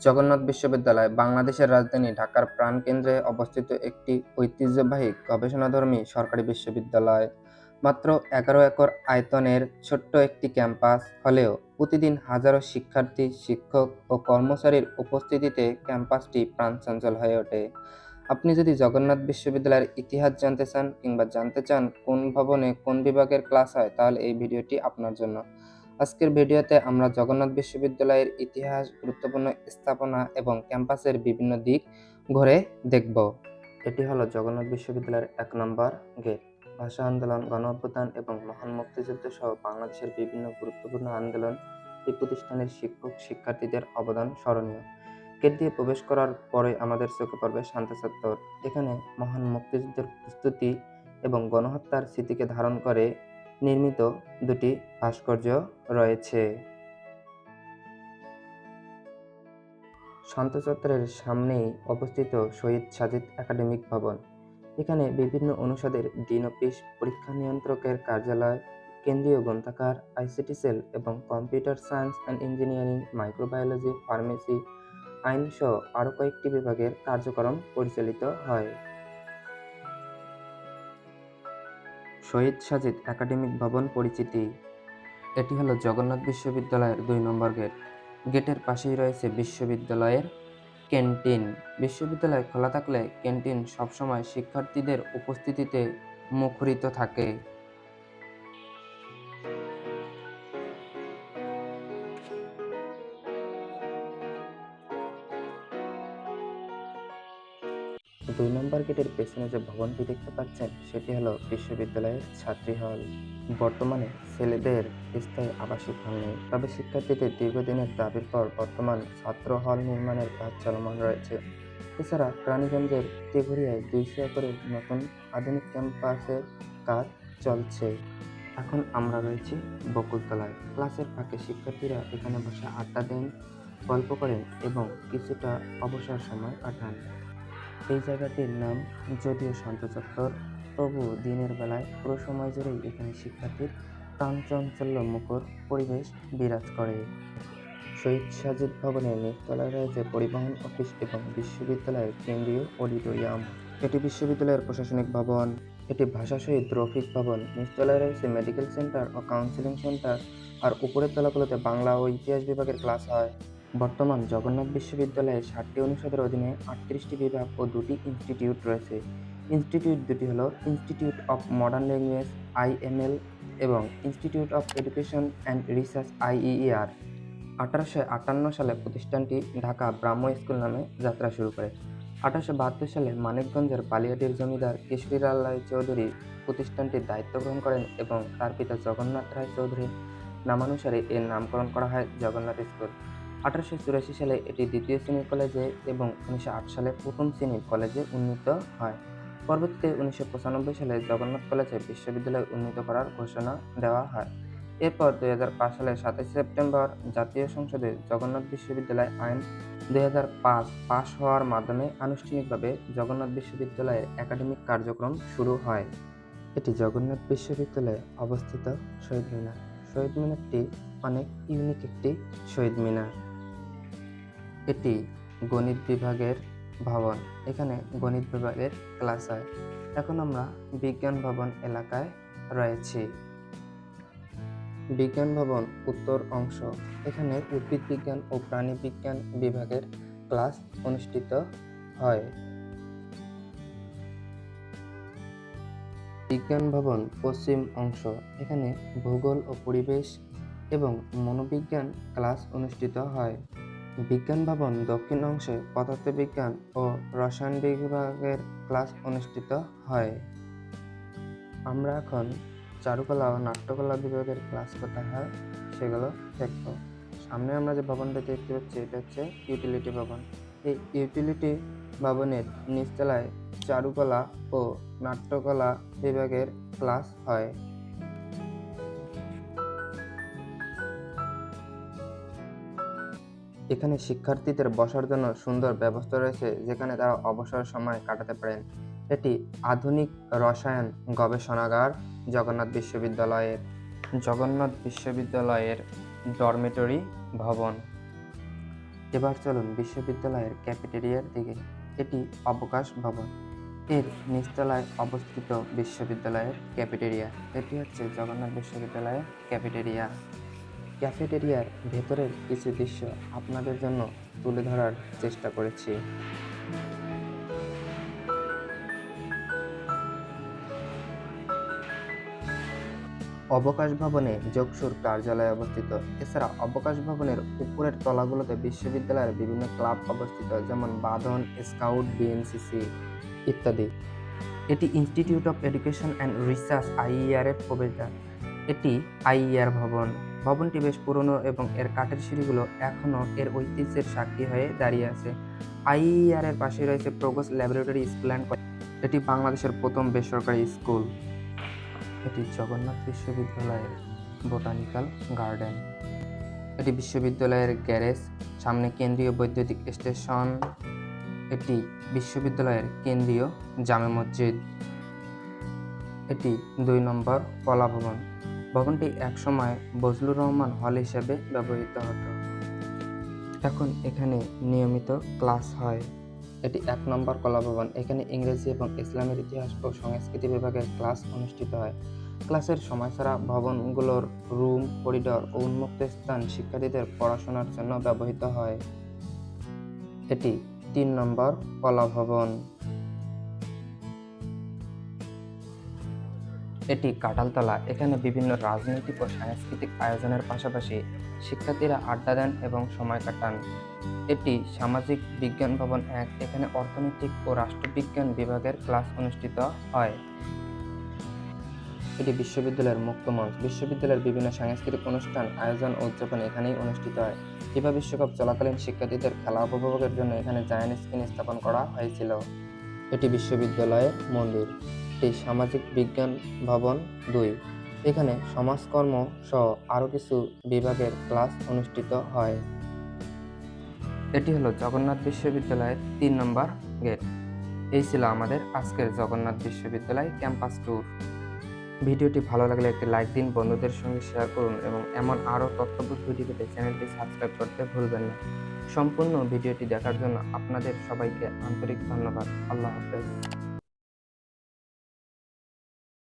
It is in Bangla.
জগন্নাথ বিশ্ববিদ্যালয় বাংলাদেশের রাজধানী ঢাকার প্রাণকেন্দ্রে অবস্থিত একটি ঐতিহ্যবাহী গবেষণাধর্মী সরকারি বিশ্ববিদ্যালয়। মাত্র ১১ একর আয়তনের ছোট্ট একটি ক্যাম্পাস হলেও প্রতিদিন হাজারো শিক্ষার্থী, শিক্ষক ও কর্মচারীর উপস্থিতিতে ক্যাম্পাসটি প্রাণচঞ্চল হয়ে ওঠে। আপনি যদি জগন্নাথ বিশ্ববিদ্যালয়ের ইতিহাস জানতে চান কিংবা জানতে চান কোন ভবনে কোন বিভাগের ক্লাস হয়, তাহলে এই ভিডিওটি আপনার জন্য। আজকের ভিডিওতে আমরা জগন্নাথ বিশ্ববিদ্যালয়ের ইতিহাস, গুরুত্বপূর্ণ স্থাপনা এবং ক্যাম্পাসের বিভিন্ন দিক ঘুরে দেখব। এটি হলো জগন্নাথ বিশ্ববিদ্যালয়ের ১ নম্বর গেট। ভাষা আন্দোলন, গণ-অভ্যুত্থান এবং মহান মুক্তিযুদ্ধ সহ বাংলাদেশের বিভিন্ন গুরুত্বপূর্ণ আন্দোলন এই প্রতিষ্ঠানের শিক্ষক শিক্ষার্থীদের অবদান স্মরণীয়। গেট দিয়ে প্রবেশ করার পরে আমাদের চোখে পড়বে শান্ত চত্বর। এখানে মহান মুক্তিযুদ্ধের প্রস্তুতি এবং গণহত্যার স্মৃতিকে ধারণ করে নির্মিত দুটি ভাস্কর্য রয়েছে। শান্ত চত্বরের সামনেই অবস্থিত শহীদ সাজিদ একাডেমিক ভবন। এখানে বিভিন্ন অনুষদের ডিন অফিস, পরীক্ষা নিয়ন্ত্রকের কার্যালয়, কেন্দ্রীয় গ্রন্থাগার, আইসিটি সেল এবং computer science and engineering, microbiology, pharmacy, আইন সহ আরও কয়েকটি বিভাগের কার্যক্রম পরিচালিত হয়। শহীদ সাজিদ একাডেমিক ভবন পরিচিতি। এটি হলো জগন্নাথ বিশ্ববিদ্যালয়ের ২ নম্বর গেট। গেটের পাশেই রয়েছে বিশ্ববিদ্যালয়ের ক্যান্টিন। বিশ্ববিদ্যালয় খোলা থাকলে ক্যান্টিন সবসময় শিক্ষার্থীদের উপস্থিতিতে মুখরিত থাকে। ২ নম্বর গেটের পেছনে যে ভবনটি দেখতে পাচ্ছেন সেটি হলো বিশ্ববিদ্যালয়ের ছাত্রী হল। বর্তমানে ছেলেদের স্থায়ী আবাসিক হল নেই, তবে শিক্ষার্থীদের দীর্ঘদিনের দাবির পর বর্তমান ছাত্র হল নির্মাণের কাজ চলমান রয়েছে। এছাড়া রানীগঞ্জের তেঘরিয়ায় ২০০ একরের নতুন আধুনিক ক্যাম্পাসের কাজ চলছে। এখন আমরা রয়েছি বকুলতলায়। ক্লাসের ফাঁকে শিক্ষার্থীরা এখানে বসে আড্ডা দেন, গল্প করেন এবং কিছুটা অবসর সময় কাটান। এই জায়গাটির নাম যদিও শান্ত চত্বর, তবুও দিনের বেলায় পুরো সময় জুড়েই এখানে শিক্ষার্থীর প্রাণচাঞ্চল্য মুখর পরিবেশ বিরাজ করে। শহীদ সাজিদ ভবনের নিচতলায় রয়েছে পরিবহন অফিস এবং বিশ্ববিদ্যালয়ের কেন্দ্রীয় অডিটোরিয়াম। এটি বিশ্ববিদ্যালয়ের প্রশাসনিক ভবন। এটি ভাষা শহীদ রফিক ভবন। নিচতলায় রয়েছে মেডিকেল সেন্টার ও কাউন্সিলিং সেন্টার, আর উপরের তলাগুলোতে বাংলা ও ইতিহাস বিভাগের ক্লাস হয়। বর্তমান জগন্নাথ বিশ্ববিদ্যালয়ে ৬০টি অনুষদের অধীনে ৩৮টি বিভাগ ও ২টি ইনস্টিটিউট রয়েছে। ইনস্টিটিউট দুটি হলো institute of modern language (IML) এবং institute of education and research (IEER). ১৮৫৮ সালে প্রতিষ্ঠানটি ঢাকা ব্রাহ্ম স্কুল নামে যাত্রা শুরু করে। ১৮৭২ সালে মানিকগঞ্জের বালিয়াটির জমিদার কেশরীলাল রায় চৌধুরী প্রতিষ্ঠানটির দায়িত্ব গ্রহণ করেন এবং তার পিতা জগন্নাথ রায় চৌধুরীর নামানুসারে এর নামকরণ করা হয় জগন্নাথ স্কুল। ১৮৮৪ সালে এটি দ্বিতীয় শ্রেণীর কলেজে এবং ১৯০৮ সালে প্রথম শ্রেণীর কলেজে উন্নীত হয়। পরবর্তীতে ১৯৯৫ সালে জগন্নাথ কলেজে বিশ্ববিদ্যালয় উন্নীত করার ঘোষণা দেওয়া হয়। এরপর ২০০৫ সালের ২৭ সেপ্টেম্বর জাতীয় সংসদে জগন্নাথ বিশ্ববিদ্যালয় আইন ২০০৫ পাস হওয়ার মাধ্যমে আনুষ্ঠানিকভাবে জগন্নাথ বিশ্ববিদ্যালয়ের একাডেমিক কার্যক্রম শুরু হয়। এটি জগন্নাথ বিশ্ববিদ্যালয়ে অবস্থিত শহীদ মিনার। শহীদ মিনারটি অনেক ইউনিক একটি শহীদ মিনার। এটি গণিত বিভাগের ভবন। এখানে গণিত বিভাগের ক্লাস হয়। এখন আমরা বিজ্ঞান ভবন এলাকায় রয়েছি। বিজ্ঞান ভবন উত্তর অংশ। এখানে উদ্ভিদ বিজ্ঞান ও প্রাণী বিজ্ঞান বিভাগের ক্লাস অনুষ্ঠিত হয়। বিজ্ঞান ভবন পশ্চিম অংশ। এখানে ভূগোল ও পরিবেশ এবং মনোবিজ্ঞান ক্লাস অনুষ্ঠিত হয়। বিজ্ঞান ভবন দক্ষিণ অংশে পদার্থবিজ্ঞান ও রসায়ন বিভাগের ক্লাস অনুষ্ঠিত হয়। আমরা এখন চারুকলা ও নাট্যকলা বিভাগের ক্লাস কোথায় হয় সেগুলো দেখব। সামনে আমরা যে ভবনটা দেখতে পাচ্ছি এটা হচ্ছে ইউটিলিটি ভবন। এই ইউটিলিটি ভবনের নিচতলায় চারুকলা ও নাট্যকলা বিভাগের ক্লাস হয়। এখানে শিক্ষার্থীদের বসার জন্য সুন্দর ব্যবস্থা রয়েছে, যেখানে তারা অবসর সময় কাটাতে পারেন। এটি আধুনিক রসায়ন গবেষণাগার জগন্নাথ বিশ্ববিদ্যালয়ের ডরমিটরি ভবন। এবার চলুন বিশ্ববিদ্যালয়ের ক্যাফেটেরিয়ার দিকে। এটি অবকাশ ভবন। এর নিচতলায় অবস্থিত বিশ্ববিদ্যালয়ের ক্যাফেটেরিয়া। এটি হচ্ছে জগন্নাথ বিশ্ববিদ্যালয়ের ক্যাফেটেরিয়া। ক্যাফেটেরিয়ার ভেতরের কিছু দৃশ্য আপনাদের জন্য তুলে ধরার চেষ্টা করেছি। অবকাশ ভবনে যোগসুর কার্যালয় অবস্থিত। এছাড়া অবকাশ ভবনের উপরের তলাগুলোতে বিশ্ববিদ্যালয়ের বিভিন্ন ক্লাব অবস্থিত, যেমন বাঁধন, স্কাউট, বিএনসিসি ইত্যাদি। এটি institute of education and research IER এর প্রবেশদ্বার। এটি আইইআর ভবন। ভবনটি বেশ পুরনো এবং এর কাঠের সিঁড়িগুলো এখনও এর ঐতিহ্যের সাক্ষী হয়ে দাঁড়িয়ে আছে। আইইআর এর পাশে রয়েছে প্রোগোস ল্যাবরেটরি স্কুল অ্যান্ড কলেজ। এটি বাংলাদেশের প্রথম বেসরকারি স্কুল। এটি জগন্নাথ বিশ্ববিদ্যালয়ের বোটানিক্যাল গার্ডেন। এটি বিশ্ববিদ্যালয়ের গ্যারেজ, সামনে কেন্দ্রীয় বৈদ্যুতিক স্টেশন। এটি বিশ্ববিদ্যালয়ের কেন্দ্রীয় জামে মসজিদ। এটি ২ নম্বর কলা ভবন। ভবনটি একসময় বজলুর রহমান হল হিসেবে ব্যবহৃত হতো। এখন এখানে নিয়মিত ক্লাস হয়। এটি ১ নম্বর কলা ভবন। এখানে ইংরেজি এবং ইসলামের ইতিহাস ও সংস্কৃতি বিভাগের ক্লাস অনুষ্ঠিত হয়। ক্লাসের সময় ছাড়া ভবনগুলোর রুম, করিডর ও উন্মুক্ত স্থান শিক্ষার্থীদের পড়াশোনার জন্য ব্যবহৃত হয়। এটি ৩ নম্বর কলা ভবন। এটি কাঁঠালতলা। এখানে বিভিন্ন রাজনৈতিক ও সাংস্কৃতিক আয়োজনের পাশাপাশি শিক্ষার্থীরা আড্ডা দেন এবং সময় কাটান। এটি সামাজিক বিজ্ঞান ভবন ১। এখানে অর্থনৈতিক ও রাষ্ট্রবিজ্ঞান বিভাগের ক্লাস অনুষ্ঠিত হয়। এটি বিশ্ববিদ্যালয়ের মুক্ত মঞ্চ। বিশ্ববিদ্যালয়ের বিভিন্ন সাংস্কৃতিক অনুষ্ঠান, আয়োজন ও উদযাপন এখানেই অনুষ্ঠিত হয়। ফিফা বিশ্বকাপ চলাকালীন শিক্ষার্থীদের খেলা উপভোগের জন্য এখানে জায়ান্ট স্ক্রিন স্থাপন করা হয়েছিল। এটি বিশ্ববিদ্যালয়ের মন্দির। এটি সামাজিক বিজ্ঞান ভবন ২। এখানে সমাজকর্ম সহ আরও কিছু বিভাগের ক্লাস অনুষ্ঠিত হয়। এটি হলো জগন্নাথ বিশ্ববিদ্যালয়ের ৩ নম্বর গেট। এই ছিল আমাদের আজকের জগন্নাথ বিশ্ববিদ্যালয় ক্যাম্পাস ট্যুর। ভিডিওটি ভালো লাগলে একটি লাইক দিন, বন্ধুদের সঙ্গে শেয়ার করুন এবং এমন আরও তথ্যবহুল ভিডিও পেতে চ্যানেলটি সাবস্ক্রাইব করতে ভুলবেন না। সম্পূর্ণ ভিডিওটি দেখার জন্য আপনাদের সবাইকে আন্তরিক ধন্যবাদ। আল্লাহ হাফেজ।